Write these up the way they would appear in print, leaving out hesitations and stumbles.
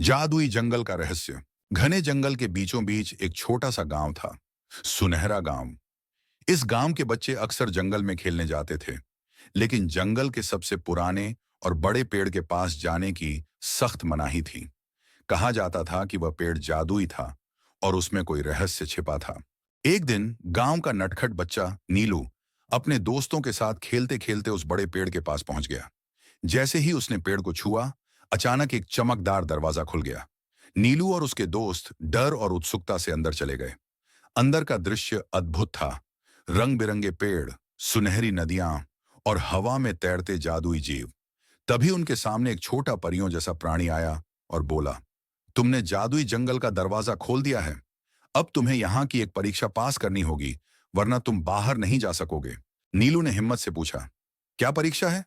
जादुई जंगल का रहस्य। घने जंगल के बीचों बीच एक छोटा सा गांव था, सुनहरा गांव। इस गांव के बच्चे अक्सर जंगल में खेलने जाते थे, लेकिन जंगल के सबसे पुराने और बड़े पेड़ के पास जाने की सख्त मनाही थी। कहा जाता था कि वह पेड़ जादुई था और उसमें कोई रहस्य छिपा था। एक दिन गांव का नटखट बच्चा नीलू अपने दोस्तों के साथ खेलते खेलते उस बड़े पेड़ के पास पहुंच गया। जैसे ही उसने पेड़ को छुआ, अचानक एक चमकदार दरवाजा खुल गया। नीलू और उसके दोस्त डर और उत्सुकता से अंदर चले गए। अंदर का दृश्य अद्भुत था। रंग बिरंगे पेड़, सुनहरी नदियां और हवा में तैरते जादुई जीव। तभी उनके सामने एक छोटा परियों जैसा प्राणी आया और बोला, तुमने जादुई जंगल का दरवाजा खोल दिया है। अब तुम्हें यहाँ की एक परीक्षा पास करनी होगी, वरना तुम बाहर नहीं जा सकोगे। नीलू ने हिम्मत से पूछा, क्या परीक्षा है?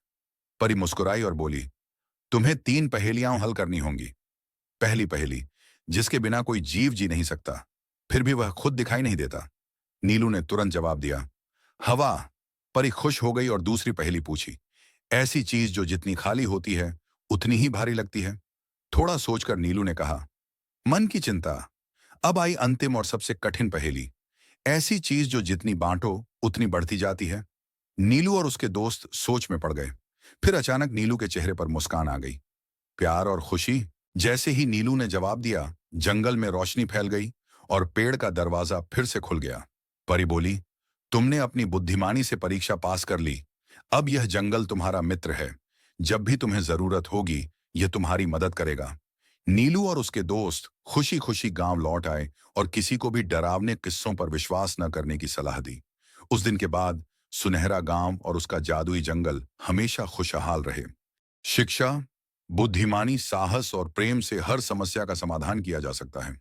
परी मुस्कुराई और बोली, तुम्हें 3 पहेलियां हल करनी होंगी। पहली पहेली, जिसके बिना कोई जीव जी नहीं सकता, फिर भी वह खुद दिखाई नहीं देता। नीलू ने तुरंत जवाब दिया, हवा। परी खुश हो गई और दूसरी पहेली पूछी, ऐसी चीज जो जितनी खाली होती है उतनी ही भारी लगती है। थोड़ा सोचकर नीलू ने कहा, मन की चिंता। अब आई अंतिम और सबसे कठिन पहेली, ऐसी चीज जो जितनी बांटो उतनी बढ़ती जाती है। नीलू और उसके दोस्त सोच में पड़ गए। फिर अचानक नीलू के चेहरे पर मुस्कान आ गई, प्यार और खुशी। जैसे ही नीलू ने जवाब दिया, जंगल में रोशनी फैल गई और पेड़ का दरवाजा फिर से खुल गया। परी बोली, तुमने अपनी बुद्धिमानी से परीक्षा पास कर ली। अब यह जंगल तुम्हारा मित्र है। जब भी तुम्हें जरूरत होगी, यह तुम्हारी मदद करेगा। नीलू और उसके दोस्त खुशी खुशी गांव लौट आए और किसी को भी डरावने किस्सों पर विश्वास न करने की सलाह दी। उस दिन के बाद सुनहरा गांव और उसका जादुई जंगल हमेशा खुशहाल रहे। शिक्षा, बुद्धिमानी, साहस और प्रेम से हर समस्या का समाधान किया जा सकता है।